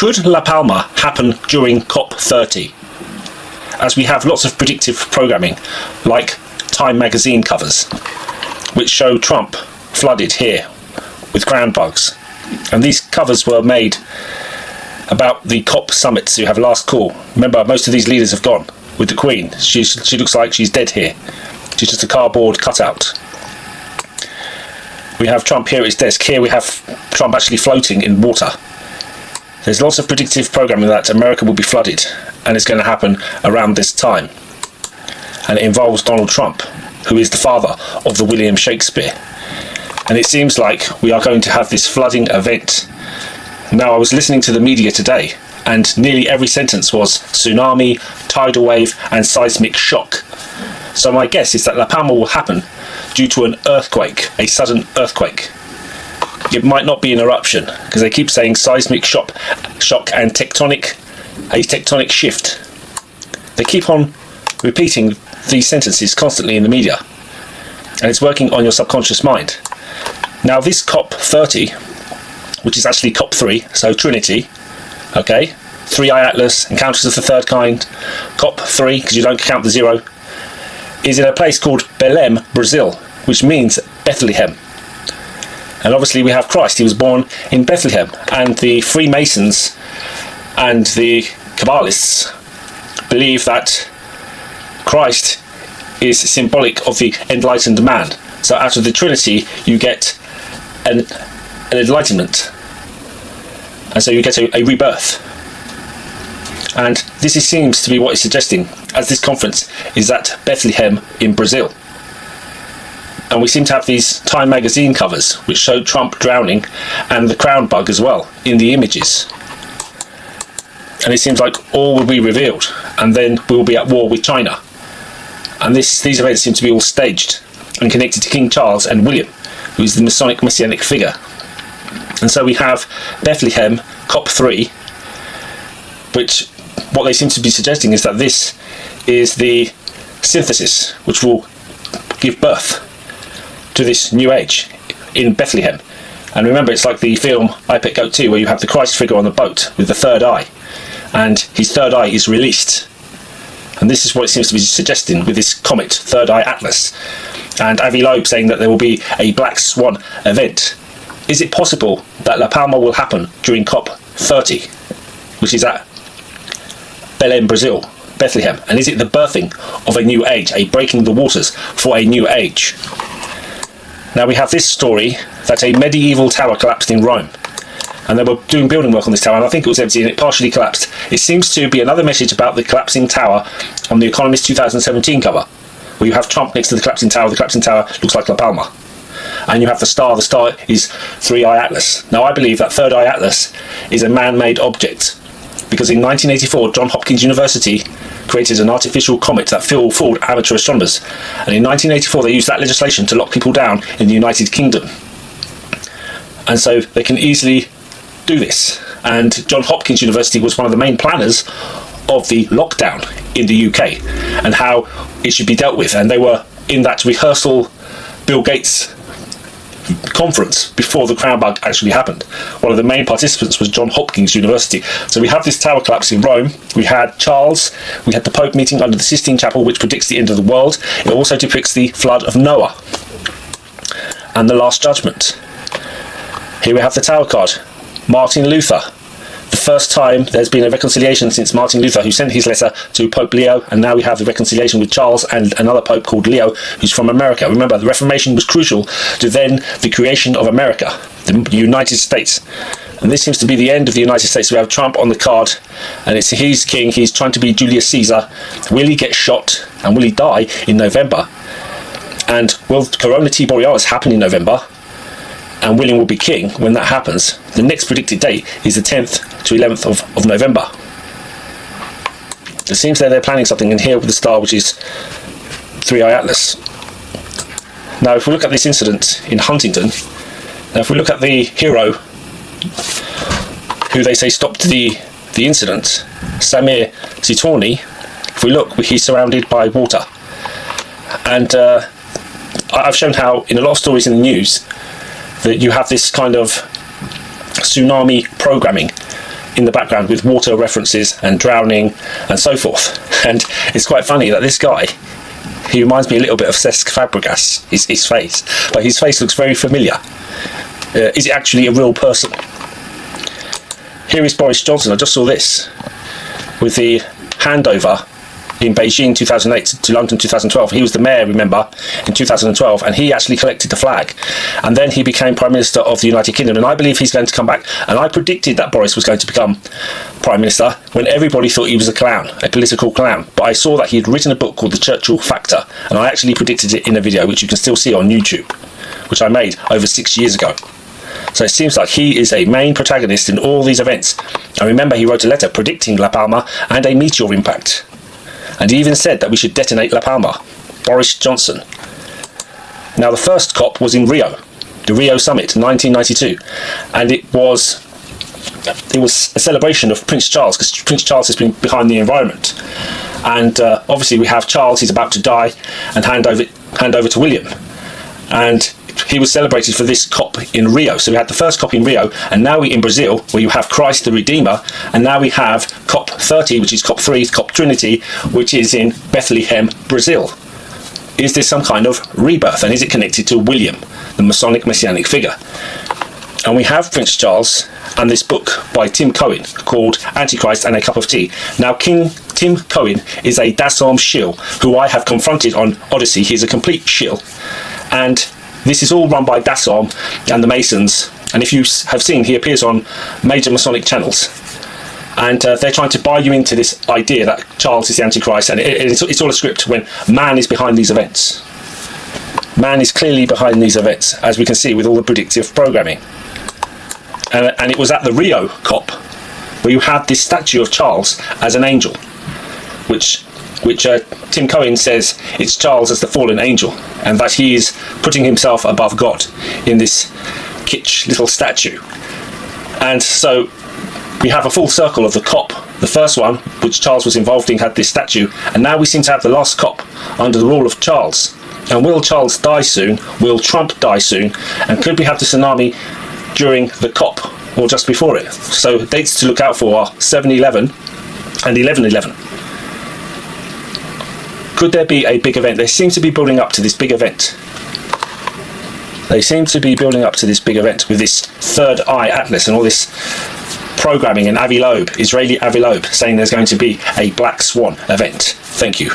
Could La Palma happen during COP30? As we have lots of predictive programming, like Time magazine covers, which show Trump flooded here with ground bugs. And these covers were made about the COP summits you have last call. Remember, most of these leaders have gone with the Queen. She looks like she's dead here. She's just a cardboard cutout. We have Trump here at his desk. Here we have Trump actually floating in water. There's lots of predictive programming that America will be flooded, and it's going to happen around this time. And it involves Donald Trump, who is the father of the William Shakespeare. And it seems like we are going to have this flooding event. Now, I was listening to the media today, and nearly every sentence was tsunami, tidal wave, and seismic shock. So my guess is that La Palma will happen due to an earthquake, a sudden earthquake. It might not be an eruption, because they keep saying seismic shock and a tectonic shift. They keep on repeating these sentences constantly in the media, and it's working on your subconscious mind. Now, this COP30, which is actually COP3, so Trinity, okay, 3IAtlas, Encounters of the Third Kind, COP3, because you don't count the zero, is in a place called Belem, Brazil, which means Bethlehem. And obviously we have Christ. He was born in Bethlehem, and the Freemasons and the Kabbalists believe that Christ is symbolic of the enlightened man. So out of the Trinity you get an enlightenment, and so you get a rebirth. And this seems to be what it's suggesting, as this conference is at Bethlehem in Brazil. And we seem to have these Time magazine covers which show Trump drowning, and the crown bug as well in the images. And it seems like all will be revealed, and then we will be at war with China. And these events seem to be all staged and connected to King Charles and William, who is the Masonic messianic figure. And so we have Bethlehem, COP3, which what they seem to be suggesting is that this is the synthesis which will give birth to this new age in Bethlehem. And remember, it's like the film I Pet Goat 2, where you have the Christ figure on the boat with the third eye, and his third eye is released. And this is what it seems to be suggesting with this comet, 3IAtlas. And Avi Loeb saying that there will be a black swan event. Is it possible that La Palma will happen during COP30, which is at Belem, Brazil, Bethlehem? And is it the birthing of a new age, a breaking the waters for a new age? Now we have this story that a medieval tower collapsed in Rome, and they were doing building work on this tower, and I think it was empty and it partially collapsed. It seems to be another message about the collapsing tower on the Economist 2017 cover, where you have Trump next to the collapsing tower. The collapsing tower looks like La Palma. And you have the star is 3IAtlas. Now I believe that 3IAtlas is a man-made object, because in 1984 Johns Hopkins University created an artificial comet that fooled amateur astronomers, and in 1984 they used that legislation to lock people down in the United Kingdom. And so they can easily do this, and Johns Hopkins University was one of the main planners of the lockdown in the UK and how it should be dealt with, and they were in that rehearsal Bill Gates conference before the crown bug actually happened. One of the main participants was Johns Hopkins University. So we have this tower collapse in Rome. We had Charles, we had the Pope meeting under the Sistine Chapel, which predicts the end of the world. It also depicts the flood of Noah and the Last Judgment. Here we have the tower card, Martin Luther. The first time there's been a reconciliation since Martin Luther, who sent his letter to Pope Leo, and now we have the reconciliation with Charles and another Pope called Leo, who's from America. Remember, the Reformation was crucial to then the creation of America, the United States. And this seems to be the end of the United States. We have Trump on the card, and he's king, he's trying to be Julius Caesar. Will he get shot, and will he die in November? And will Corona T. Borealis happen in November? And William will be king when that happens. The next predicted date is the 10th to 11th of November. It seems that they're planning something in here with the star, which is 3IAtlas. Now, if we look at this incident in Huntington, now if we look at the hero who they say stopped the incident, Samir Zitorni, if we look, he's surrounded by water. And I've shown how in a lot of stories in the news that you have this kind of tsunami programming in the background with water references and drowning and so forth. And it's quite funny that this guy, he reminds me a little bit of Cesc Fabregas, his face, but his face looks very familiar. Is it actually a real person? Here is Boris Johnson. I just saw this with the handover in Beijing 2008 to London 2012. He was the mayor, remember, in 2012, and he actually collected the flag, and then he became Prime Minister of the United Kingdom, and I believe he's going to come back. And I predicted that Boris was going to become Prime Minister when everybody thought he was a clown, a political clown, but I saw that he had written a book called The Churchill Factor, and I actually predicted it in a video which you can still see on YouTube, which I made over 6 years ago. So it seems like he is a main protagonist in all these events. And remember, he wrote a letter predicting La Palma and a meteor impact. And he even said that we should detonate La Palma. Boris Johnson. Now, the first COP was in Rio, the Rio Summit, 1992, and it was a celebration of Prince Charles, because Prince Charles has been behind the environment. And obviously we have Charles, he's about to die, and hand over to William. And he was celebrated for this COP in Rio. So we had the first COP in Rio, and now we're in Brazil, where you have Christ the Redeemer, and now we have COP 30, which is COP 3, COP Trinity, which is in Bethlehem, Brazil. Is this some kind of rebirth, and is it connected to William, the Masonic messianic figure? And we have Prince Charles and this book by Tim Cohen called Antichrist and a Cup of Tea. Now, King Tim Cohen is a Dassaulm shill who I have confronted on Odyssey. He's a complete shill, and this is all run by Dassaulm and the Masons, and if you have seen, he appears on major Masonic channels, and they're trying to buy you into this idea that Charles is the Antichrist, and it's all a script when man is behind these events. Man is clearly behind these events, as we can see with all the predictive programming. And it was at the Rio COP where you had this statue of Charles as an angel, which Tim Cohen says it's Charles as the fallen angel, and that he is putting himself above God in this kitsch little statue. And so we have a full circle of the COP. The first one, which Charles was involved in, had this statue, and now we seem to have the last COP under the rule of Charles. And will Charles die soon? Will Trump die soon? And could we have the tsunami during the COP or just before it? So dates to look out for are 7/11 and 11/11. Could there be a big event? They seem to be building up to this big event. They seem to be building up to this big event with this Third Eye Atlas and all this programming, and Avi Loeb, Israeli Avi Loeb, saying there's going to be a Black Swan event. Thank you.